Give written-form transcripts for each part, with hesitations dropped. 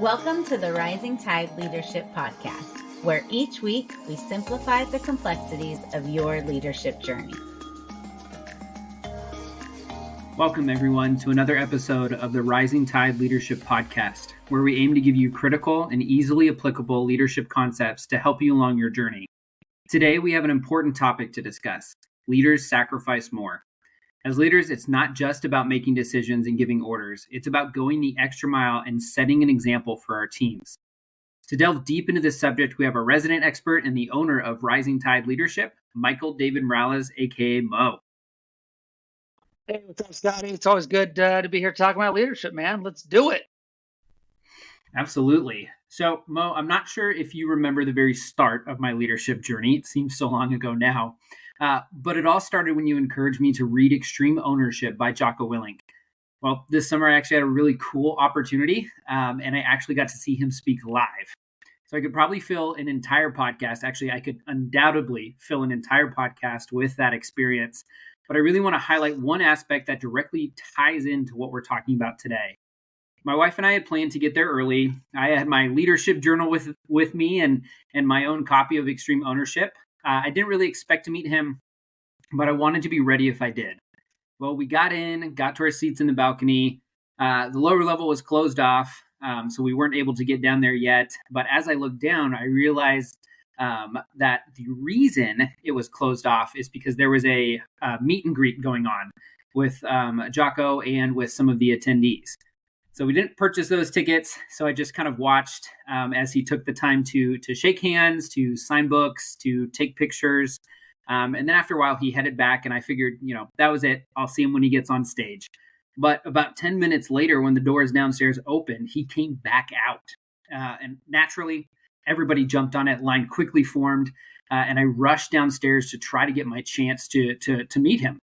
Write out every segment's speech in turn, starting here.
Welcome to the Rising Tide Leadership Podcast, where each week we simplify the complexities of your leadership journey. Welcome, everyone, to another episode of the Rising Tide Leadership Podcast, where we aim to give you critical and easily applicable leadership concepts to help you along your journey. Today, we have an important topic to discuss. Leaders sacrifice more. As leaders, it's not just about making decisions and giving orders. It's about going the extra mile and setting an example for our teams. To delve deep into this subject, we have a resident expert and the owner of Rising Tide Leadership, Michael David Morales, aka Mo. Hey, what's up, Scotty? It's always good to be here talking about leadership, man. Let's do it. Absolutely. So, Mo, I'm not sure if you remember the very start of my leadership journey. It seems so long ago now. But it all started when you encouraged me to read Extreme Ownership by Jocko Willink. Well, this summer I actually had a really cool opportunity, and I actually got to see him speak live. So I could probably fill an entire podcast. Actually, I could undoubtedly fill an entire podcast with that experience. But I really want to highlight one aspect that directly ties into what we're talking about today. My wife and I had planned to get there early. I had my leadership journal with me and my own copy of Extreme Ownership. I didn't really expect to meet him, but I wanted to be ready if I did. Well, we got to our seats in the balcony. The lower level was closed off, so we weren't able to get down there yet. But as I looked down, I realized that the reason it was closed off is because there was a meet and greet going on with Jocko and with some of the attendees. So we didn't purchase those tickets. So I just kind of watched as he took the time to shake hands, to sign books, to take pictures. And then after a while, he headed back and I figured, that was it. I'll see him when he gets on stage. But about 10 minutes later, when the doors downstairs opened, he came back out. And naturally, everybody jumped on it. Line quickly formed. And I rushed downstairs to try to get my chance to meet him.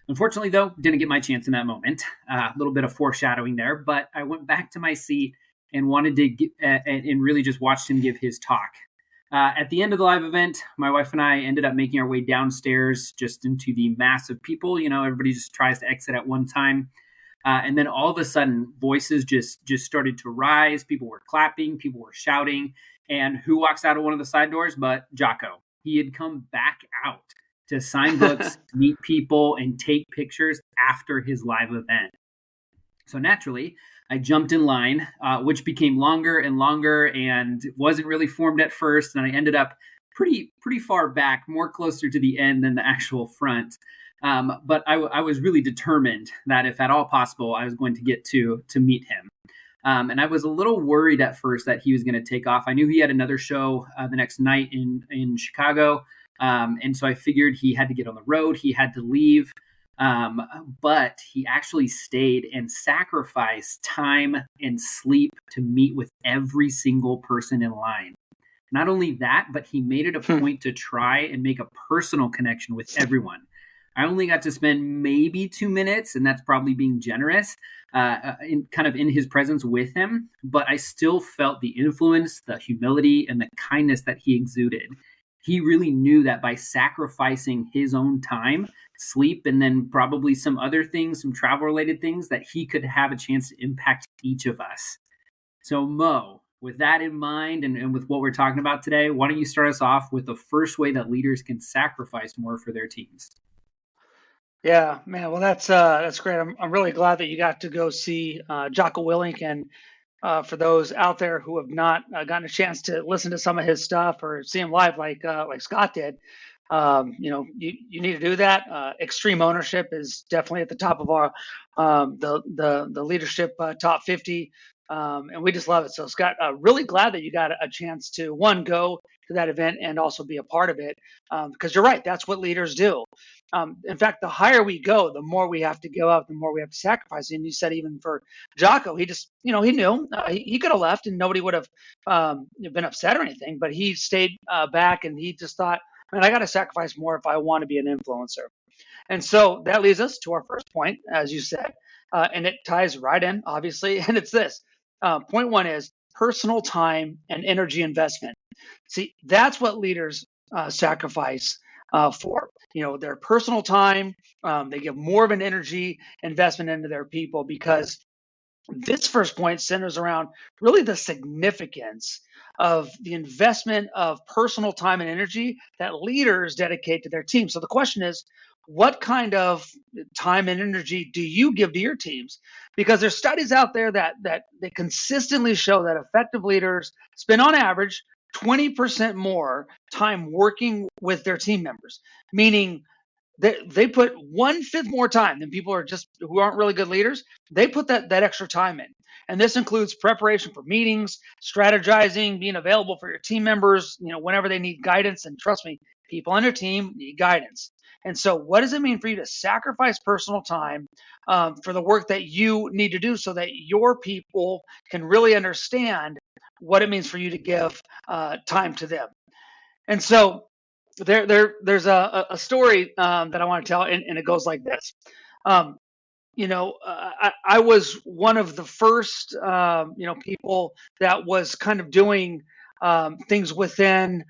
Unfortunately, though, didn't get my chance in that moment. A little bit of foreshadowing there, but I went back to my seat and wanted to and really just watched him give his talk. At the end of the live event, my wife and I ended up making our way downstairs just into the mass of people. Everybody just tries to exit at one time. And then all of a sudden, voices just started to rise. People were clapping, people were shouting. And who walks out of one of the side doors but Jocko? He had come back out to sign books, meet people, and take pictures after his live event. So naturally, I jumped in line, which became longer and longer and wasn't really formed at first. And I ended up pretty far back, more closer to the end than the actual front. But I was really determined that if at all possible, I was going to get to meet him. And I was a little worried at first that he was going to take off. I knew he had another show the next night in Chicago. And so I figured he had to get on the road. He had to leave. But he actually stayed and sacrificed time and sleep to meet with every single person in line. Not only that, but he made it a point to try and make a personal connection with everyone. I only got to spend maybe 2 minutes, and that's probably being generous, in his presence with him. But I still felt the influence, the humility, and the kindness that he exuded. He really knew that by sacrificing his own time, sleep, and then probably some other things, some travel-related things, that he could have a chance to impact each of us. So, Mo, with that in mind and with what we're talking about today, why don't you start us off with the first way that leaders can sacrifice more for their teams? Yeah, man. Well, that's great. I'm really glad that you got to go see Jocko Willink, and for those out there who have not gotten a chance to listen to some of his stuff or see him live, like Scott did, you need to do that. Extreme Ownership is definitely at the top of our the leadership top 50, and we just love it. So, Scott, really glad that you got a chance to go to that event and also be a part of it, because you're right. That's what leaders do. In fact, the higher we go, the more we have to give up, the more we have to sacrifice. And you said even for Jocko, he just, he knew he could have left and nobody would have been upset or anything, but he stayed back and he just thought, man, I got to sacrifice more if I want to be an influencer. And so that leads us to our first point, as you said, and it ties right in, obviously, and it's this. Point one is personal time and energy investment. See, that's what leaders sacrifice for. Their personal time. They give more of an energy investment into their people because This first point centers around really the significance of the investment of personal time and energy that leaders dedicate to their team. So the question is, what kind of time and energy do you give to your teams? Because there's studies out there that they consistently show that effective leaders spend on average 20% more time working with their team members, meaning they put 1/5 more time than people are just who aren't really good leaders. They put that extra time in. And this includes preparation for meetings, strategizing, being available for your team members, whenever they need guidance. And trust me, people on your team need guidance. And so, what does it mean for you to sacrifice personal time for the work that you need to do so that your people can really understand what it means for you to give time to them? And so, there's a story that I want to tell, and it goes like this. Um, I was one of the first, people that was kind of doing things within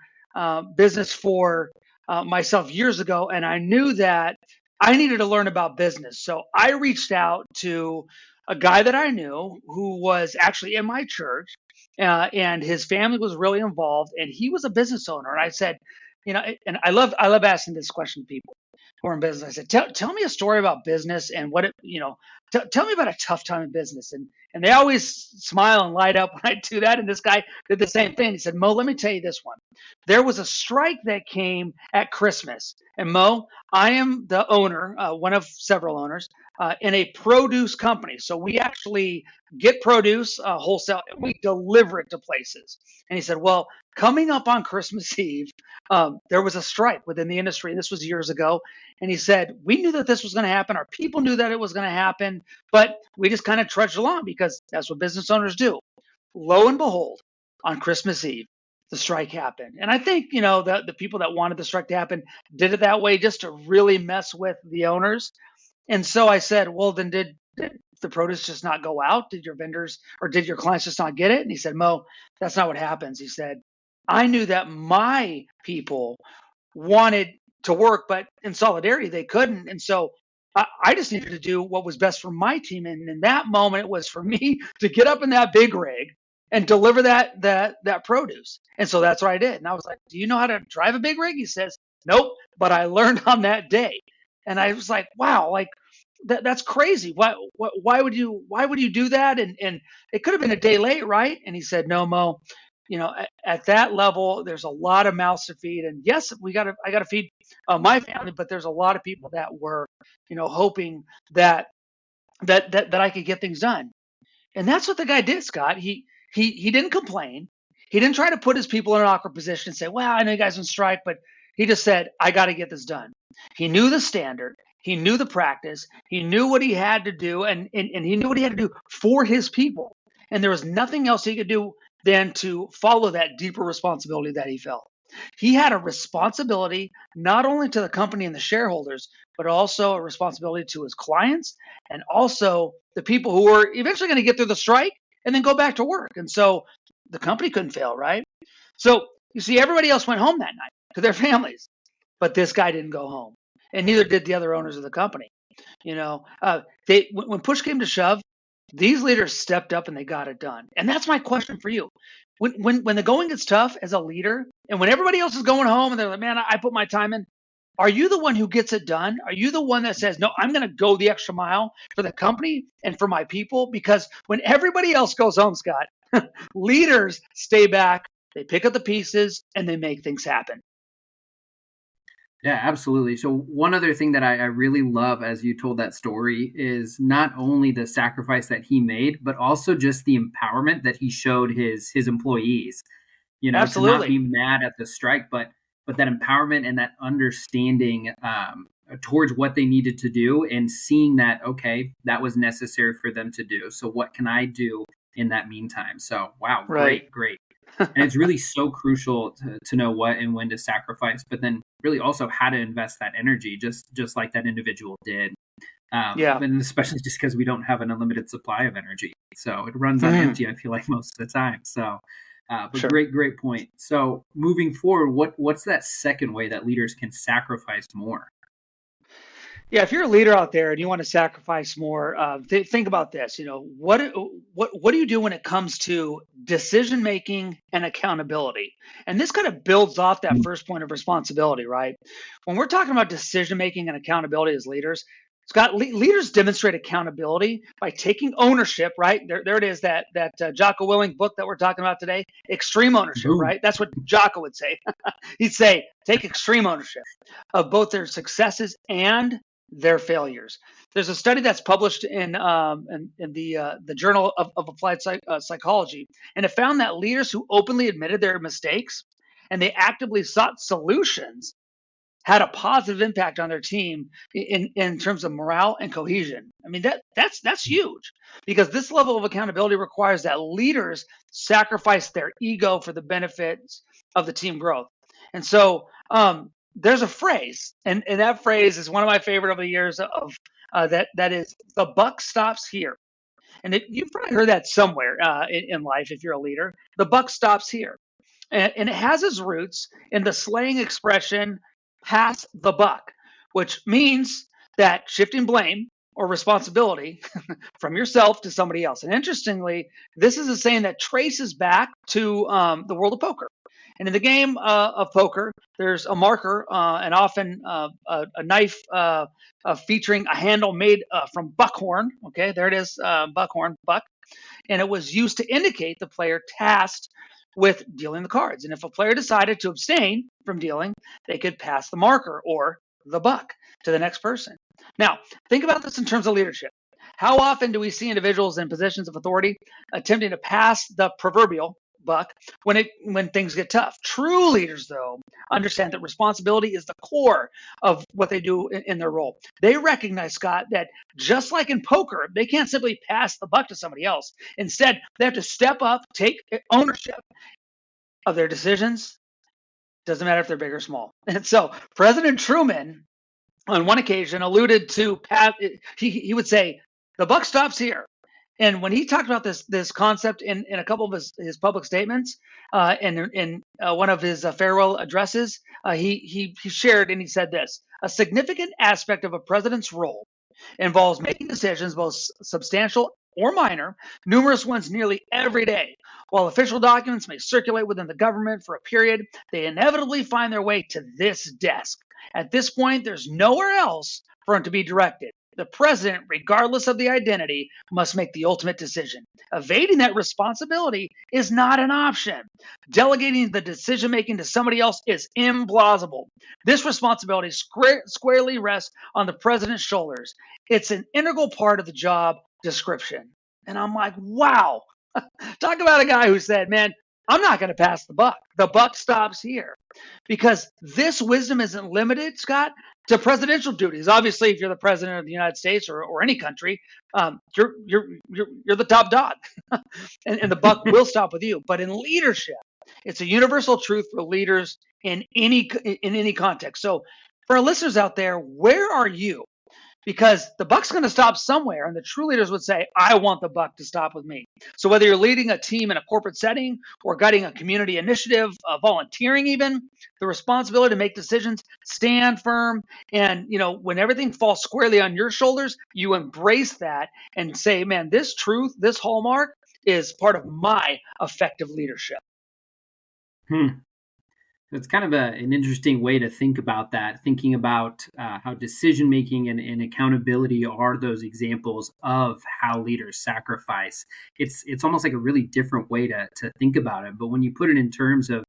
business for myself years ago, and I knew that I needed to learn about business. So I reached out to a guy that I knew who was actually in my church, and his family was really involved, and he was a business owner. And I said, and I love asking this question to people who are in business. I said, tell me a story about business and what it, tell me about a tough time in business. And they always smile and light up when I do that. And this guy did the same thing. He said, Mo, let me tell you this one. There was a strike that came at Christmas. And Mo, I am the owner, one of several owners, in a produce company. So we actually get produce wholesale and we deliver it to places. And he said, well, coming up on Christmas Eve, there was a strike within the industry. And this was years ago. And he said, we knew that this was going to happen. Our people knew that it was going to happen, but we just kind of trudged along because that's what business owners do. Lo and behold, on Christmas Eve, the strike happened. And I think, the people that wanted the strike to happen did it that way just to really mess with the owners. And so I said, well, then did the produce just not go out? Did your vendors or did your clients just not get it? And he said, Mo, that's not what happens. He said, I knew that my people wanted to work, but in solidarity, they couldn't. And so I just needed to do what was best for my team. And in that moment, it was for me to get up in that big rig and deliver that produce. And so that's what I did. And I was like, do you know how to drive a big rig? He says, nope, but I learned on that day. And I was like, wow, like that's crazy. Why would you do that? And it could have been a day late, right? And he said, no, Mo, at that level, there's a lot of mouths to feed. And yes, I got to feed my family, but there's a lot of people that were, hoping that I could get things done. And that's what the guy did, Scott. He didn't complain. He didn't try to put his people in an awkward position and say, well, I know you guys on strike, but he just said, I got to get this done. He knew the standard. He knew the practice. He knew what he had to do, and he knew what he had to do for his people. And there was nothing else he could do than to follow that deeper responsibility that he felt. He had a responsibility not only to the company and the shareholders, but also a responsibility to his clients and also the people who were eventually going to get through the strike and then go back to work. And so the company couldn't fail, right? So you see, everybody else went home that night to their families, but this guy didn't go home, and neither did the other owners of the company. When push came to shove, these leaders stepped up and they got it done. And that's my question for you. When the going gets tough as a leader, and when everybody else is going home and they're like, man, I put my time in, are you the one who gets it done? Are you the one that says, no, I'm going to go the extra mile for the company and for my people? Because when everybody else goes home, Scott, leaders stay back, they pick up the pieces, and they make things happen. Yeah, absolutely. So one other thing that I really love as you told that story is not only the sacrifice that he made, but also just the empowerment that he showed his employees, to not be Absolutely. mad at the strike, but that empowerment and that understanding towards what they needed to do and seeing that, okay, that was necessary for them to do. So what can I do in that meantime? So, wow, Right. great. And it's really so crucial to know what and when to sacrifice, but then really also how to invest that energy, just like that individual did. Yeah. And especially just because we don't have an unlimited supply of energy, so it runs on Mhm. empty. I feel like most of the time. So, but Sure. great point. So moving forward, what's that second way that leaders can sacrifice more? Yeah, if you're a leader out there and you want to sacrifice more, think about this. What do you do when it comes to decision making and accountability? And this kind of builds off that Mm. first point of responsibility, right? When we're talking about decision making and accountability as leaders, Scott, leaders demonstrate accountability by taking ownership, right? There it is, that Jocko Willink book that we're talking about today, extreme ownership, Boom. right? That's what Jocko would say. He'd say, take extreme ownership of both their successes and their failures. There's a study that's published in the Journal of Applied Psychology, and it found that leaders who openly admitted their mistakes and they actively sought solutions had a positive impact on their team in terms of morale and cohesion. I mean, that's huge, because this level of accountability requires that leaders sacrifice their ego for the benefits of the team growth. And so there's a phrase, and that phrase is one of my favorite over the years of that is, the buck stops here. And you've probably heard that somewhere in life if you're a leader. The buck stops here. And it has its roots in the slang expression pass the buck, which means that shifting blame or responsibility from yourself to somebody else. And interestingly, this is a saying that traces back to the world of poker. And in the game of poker, there's a marker and often a knife featuring a handle made from buckhorn. Okay, there it is, buckhorn, buck. And it was used to indicate the player tasked with dealing the cards. And if a player decided to abstain from dealing, they could pass the marker or the buck to the next person. Now, think about this in terms of leadership. How often do we see individuals in positions of authority attempting to pass the proverbial buck when things get tough? True leaders, though, understand that responsibility is the core of what they do in their role. They recognize, Scott, that just like in poker, they can't simply pass the buck to somebody else. Instead, they have to step up, take ownership of their decisions. Doesn't matter if they're big or small. And so President Truman, on one occasion, alluded to he would say, the buck stops here. And when he talked about this concept in a couple of his public statements, and in one of his farewell addresses, he shared, and he said this: a significant aspect of a president's role involves making decisions, both substantial or minor, numerous ones nearly every day. While official documents may circulate within the government for a period, they inevitably find their way to this desk. At this point, there's nowhere else for them to be directed. The president, regardless of the identity, must make the ultimate decision. Evading that responsibility is not an option. Delegating the decision making to somebody else is implausible. This responsibility squarely rests on the president's shoulders. It's an integral part of the job description. And I'm like, wow. Talk about a guy who said, man, I'm not going to pass the buck. The buck stops here. Because this wisdom isn't limited, Scott, to presidential duties. Obviously, if you're the president of the United States or any country, you're the top dog, and the buck will stop with you. But in leadership, it's a universal truth for leaders in any context. So, for our listeners out there, where are you? Because the buck's going to stop somewhere, and the true leaders would say, I want the buck to stop with me. So whether you're leading a team in a corporate setting or guiding a community initiative, volunteering even, the responsibility to make decisions, stand firm, and when everything falls squarely on your shoulders, you embrace that and say, man, this truth, this hallmark is part of my effective leadership. It's kind of an interesting way to think about that, thinking about how decision-making and accountability are those examples of how leaders sacrifice. It's almost like a really different way to think about it. But when you put it in terms of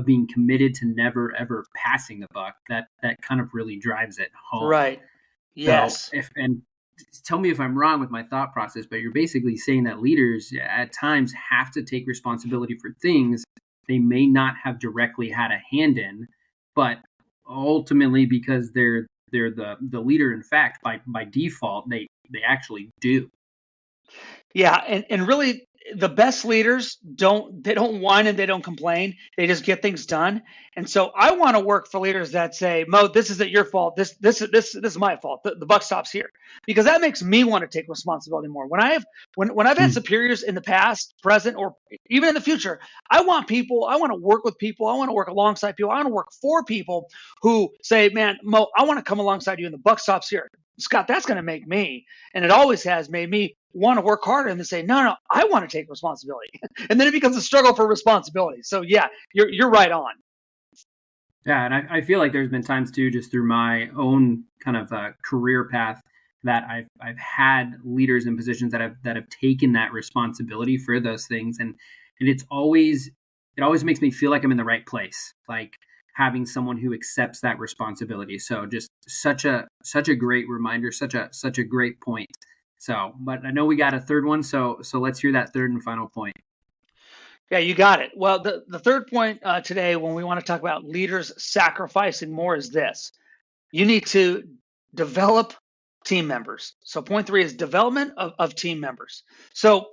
being committed to never, ever passing the buck, that kind of really drives it home. Right. Yes. So and tell me if I'm wrong with my thought process, but you're basically saying that leaders at times have to take responsibility for things they may not have directly had a hand in, but ultimately because they're the leader, in fact, by default, they actually do. Yeah, and really the best leaders don't whine and they don't complain. They just get things done. And so I want to work for leaders that say, Mo, this isn't your fault. This is my fault. The buck stops here. Because that makes me want to take responsibility more. When I've had superiors in the past, present, or even in the future, I want to work with people, I want to work alongside people, I want to work for people who say, man, Mo, I want to come alongside you and the buck stops here. Scott, that's going to make me. And it always has made me want to work harder and then say, no, I want to take responsibility. And then it becomes a struggle for responsibility. So yeah, you're right on. Yeah, and I feel like there's been times too, just through my own kind of career path, that I've had leaders in positions that have taken that responsibility for those things, and it always makes me feel like I'm in the right place, like having someone who accepts that responsibility. So just such a great reminder, such a great point. So, but I know we got a third one, so let's hear that third and final point. Yeah, you got it. Well, the third point today, when we want to talk about leaders sacrificing more, is this: you need to develop team members. So point three is development of team members. So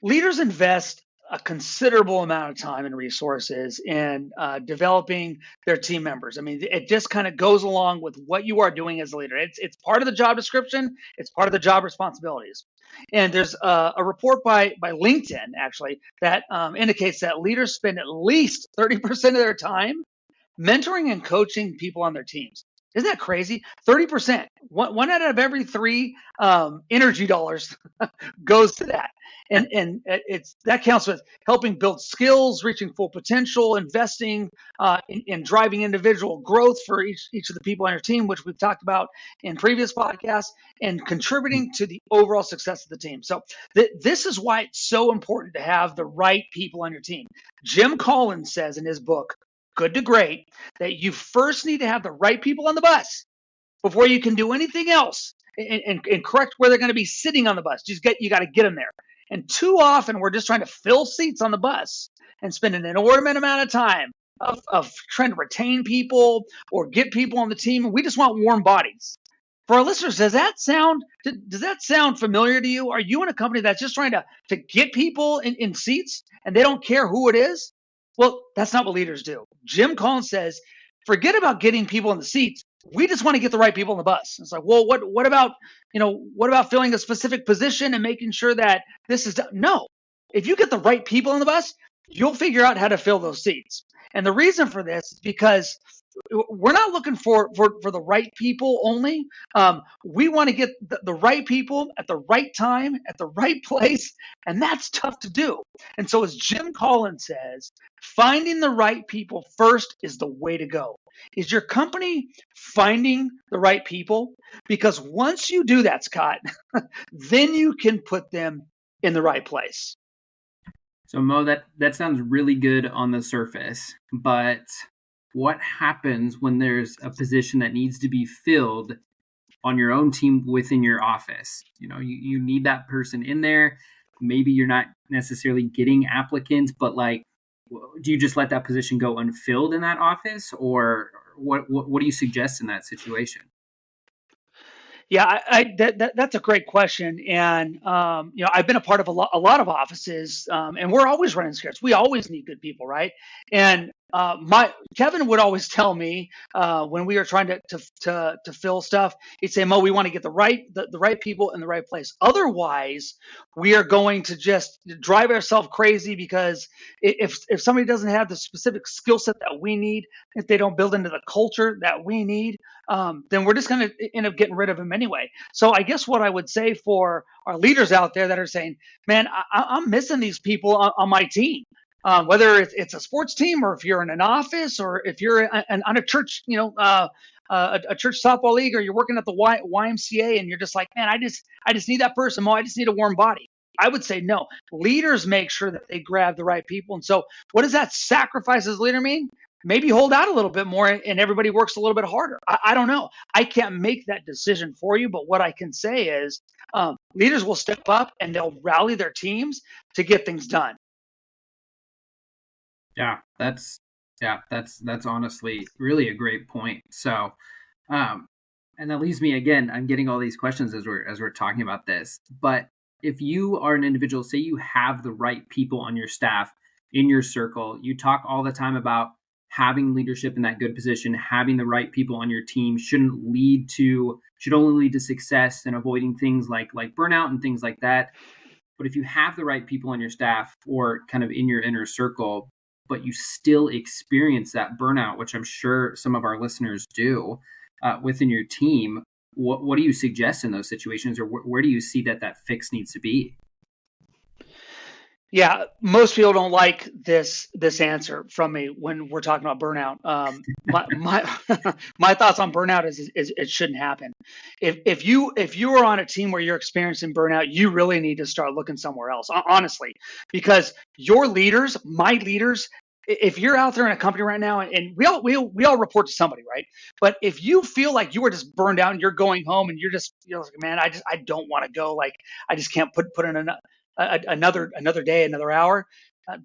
leaders invest a considerable amount of time and resources in developing their team members. I mean, it just kind of goes along with what you are doing as a leader. It's part of the job description. It's part of the job responsibilities. And there's a report by LinkedIn, actually, that indicates that leaders spend at least 30% of their time mentoring and coaching people on their teams. Isn't that crazy? 30%. One out of every three energy dollars goes to that. And it's that counts with helping build skills, reaching full potential, investing in driving individual growth for each of the people on your team, which we've talked about in previous podcasts, and contributing to the overall success of the team. So this is why it's so important to have the right people on your team. Jim Collins says in his book, Good to Great, that you first need to have the right people on the bus before you can do anything else and correct where they're going to be sitting on the bus. You got to get them there. And too often we're just trying to fill seats on the bus and spend an inordinate amount of time of trying to retain people or get people on the team. And we just want warm bodies. For our listeners, does that sound familiar to you? Are you in a company that's just trying to get people in seats and they don't care who it is? Well, that's not what leaders do. Jim Collins says, forget about getting people in the seats. We just want to get the right people on the bus. It's like, well, what about filling a specific position and making sure that this is done? No. If you get the right people on the bus, you'll figure out how to fill those seats. And the reason for this is because we're not looking for the right people only. We want to get the right people at the right time, at the right place, and that's tough to do. And so as Jim Collins says, finding the right people first is the way to go. Is your company finding the right people? Because once you do that, Scott, then you can put them in the right place. So Mo, that sounds really good on the surface, but what happens when there's a position that needs to be filled on your own team within your office? You know, you need that person in there. Maybe you're not necessarily getting applicants, but like, do you just let that position go unfilled in that office, or what do you suggest in that situation? Yeah, that's a great question, and I've been a part of a lot of offices, and we're always running scripts. We always need good people, right? And my Kevin would always tell me when we were trying to fill stuff, he'd say, "Mo, we want to get the right people in the right place. Otherwise, we are going to just drive ourselves crazy because if somebody doesn't have the specific skill set that we need, if they don't build into the culture that we need." Then we're just going to end up getting rid of them anyway. So I guess what I would say for our leaders out there that are saying, man, I'm missing these people on my team, whether it's a sports team or if you're in an office or if you're on a church, a church softball league, or you're working at the YMCA and you're just like, man, I just need that person. Mo, I just need a warm body. I would say no. Leaders make sure that they grab the right people. And so what does that sacrifice as a leader mean? Maybe hold out a little bit more and everybody works a little bit harder. I don't know. I can't make that decision for you, but what I can say is leaders will step up and they'll rally their teams to get things done. Yeah, that's honestly really a great point. So, and that leaves me again, I'm getting all these questions as we're talking about this. But if you are an individual, say you have the right people on your staff, in your circle, you talk all the time about having leadership in that good position, having the right people on your team should only lead to success and avoiding things like burnout and things like that. But if you have the right people on your staff or kind of in your inner circle, but you still experience that burnout, which I'm sure some of our listeners do within your team, what do you suggest in those situations, or where do you see that fix needs to be? Yeah, most people don't like this answer from me when we're talking about burnout. My my thoughts on burnout is it shouldn't happen. If you are on a team where you're experiencing burnout, you really need to start looking somewhere else. Honestly, because your leaders, my leaders, if you're out there in a company right now, and we all report to somebody, right? But if you feel like you are just burned out and you're going home and you're like, man, I don't want to go. Like I just can't put in another day, another hour.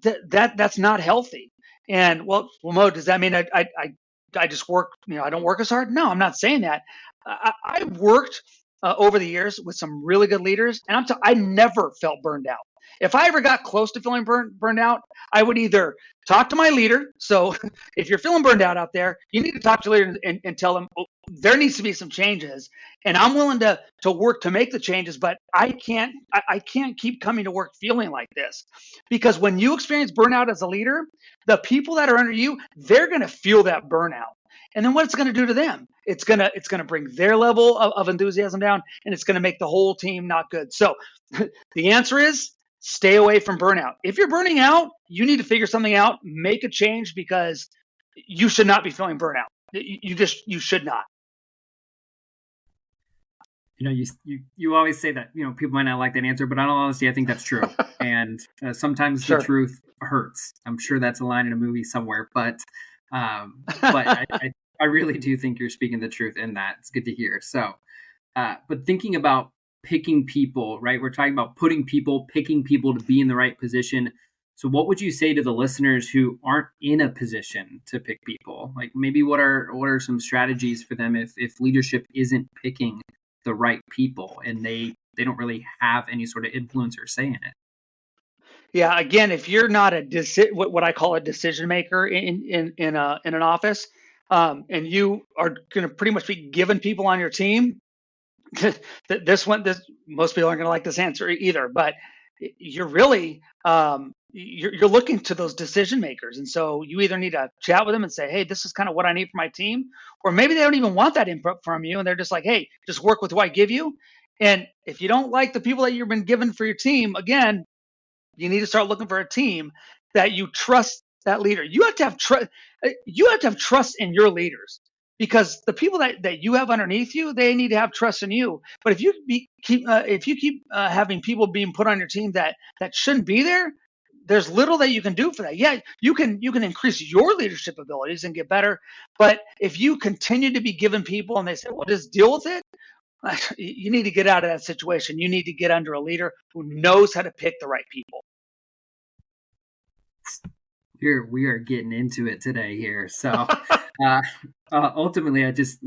That's not healthy. And Mo, does that mean I just work? I don't work as hard. No, I'm not saying that. I worked over the years with some really good leaders, and I never felt burned out. If I ever got close to feeling burned out, I would either talk to my leader. So if you're feeling burned out there, you need to talk to your leader and tell them, oh, there needs to be some changes, and I'm willing to work to make the changes, but I can't keep coming to work feeling like this, because when you experience burnout as a leader, the people that are under you, they're going to feel that burnout. And then what it's going to do to them, it's going to bring their level of enthusiasm down, and it's going to make the whole team not good. So the answer is stay away from burnout. If you're burning out, you need to figure something out, make a change, because you should not be feeling burnout. You should not. You always say that, people might not like that answer, but in all honesty, I think that's true. And sometimes Sure. the truth hurts. I'm sure that's a line in a movie somewhere, but I really do think you're speaking the truth in that. It's good to hear. So, but thinking about picking people, right? We're talking about picking people to be in the right position. So what would you say to the listeners who aren't in a position to pick people? Like maybe what are some strategies for them if leadership isn't picking the right people and they don't really have any sort of influence or say in it? Yeah, again, if you're not what I call a decision maker in an office, and you are going to pretty much be given people on your team, this most people aren't going to like this answer either. But you're really you're looking to those decision makers, and so you either need to chat with them and say, hey, this is kind of what I need for my team, or maybe they don't even want that input from you, and they're just like, hey, just work with what I give you. And if you don't like the people that you've been given for your team, again, you need to start looking for a team that you trust that leader. You have to have trust. You have to have trust in your leaders, because the people that you have underneath you, they need to have trust in you. But if you keep having people being put on your team that shouldn't be there, there's little that you can do for that. Yeah, you can increase your leadership abilities and get better, but if you continue to be given people and they say, well, just deal with it, you need to get out of that situation. You need to get under a leader who knows how to pick the right people. We are getting into it today here. So ultimately, I just,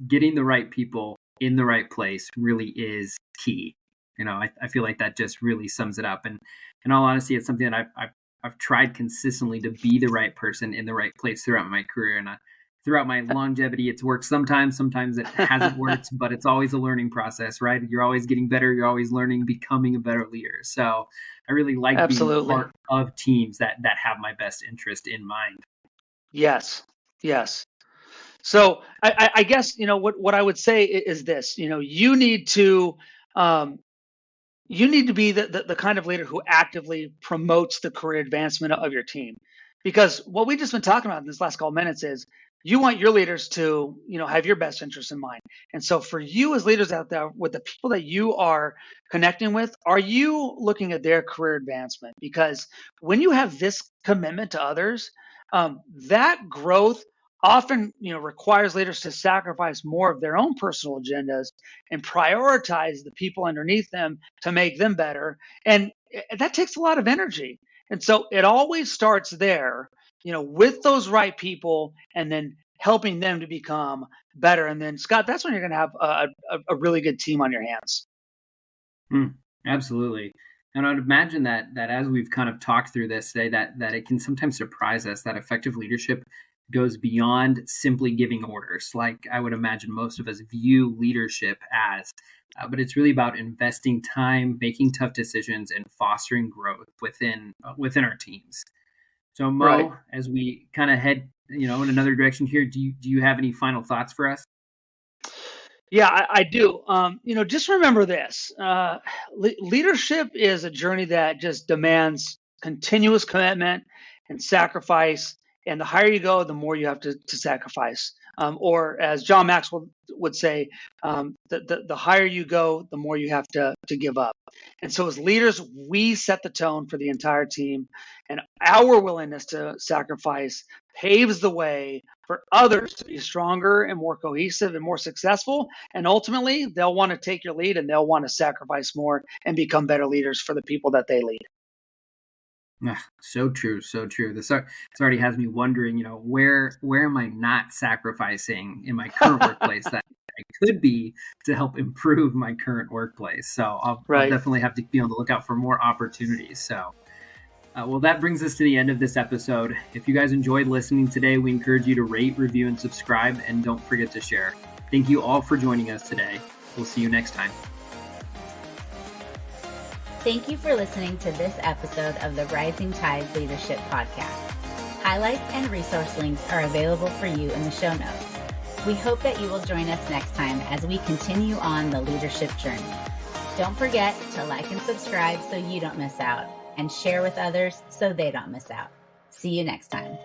getting the right people in the right place really is key. I feel like that just really sums it up. And in all honesty, it's something that I've tried consistently to be the right person in the right place throughout my career. And throughout my longevity, it's worked sometimes it hasn't worked, but it's always a learning process, right? You're always getting better. You're always learning, becoming a better leader. So I really like Absolutely. being part of teams that have my best interest in mind. Yes. So I guess, what I would say is this, you need to be the kind of leader who actively promotes the career advancement of your team. Because what we've just been talking about in this last couple of minutes is you want your leaders to, have your best interests in mind. And so for you as leaders out there, with the people that you are connecting with, are you looking at their career advancement? Because when you have this commitment to others, that growth often, requires leaders to sacrifice more of their own personal agendas and prioritize the people underneath them to make them better. And that takes a lot of energy. And so it always starts there, with those right people, and then helping them to become better. And then, Scott, that's when you're going to have a really good team on your hands. Absolutely. And I'd imagine that as we've kind of talked through this today, that it can sometimes surprise us that effective leadership goes beyond simply giving orders, like I would imagine most of us view leadership as. But it's really about investing time, making tough decisions, and fostering growth within our teams. So, Mo, Right. as we kind of head, in another direction here, do you have any final thoughts for us? Yeah, I do. Just remember this: leadership is a journey that just demands continuous commitment and sacrifice. And the higher you go, the more you have to sacrifice. Or, as John Maxwell would say, the higher you go, the more you have to give up. And so, as leaders, we set the tone for the entire team, and our willingness to sacrifice paves the way for others to be stronger and more cohesive and more successful. And ultimately, they'll want to take your lead and they'll want to sacrifice more and become better leaders for the people that they lead. So true, so true. This already has me wondering, where am I not sacrificing in my current workplace that I could be to help improve my current workplace? So I'll definitely have to be on the lookout for more opportunities. So, well, that brings us to the end of this episode. If you guys enjoyed listening today, we encourage you to rate, review, and subscribe, and don't forget to share. Thank you all for joining us today. We'll see you next time. Thank you for listening to this episode of the Rising Tide Leadership Podcast. Highlights and resource links are available for you in the show notes. We hope that you will join us next time as we continue on the leadership journey. Don't forget to like and subscribe so you don't miss out, and share with others so they don't miss out. See you next time.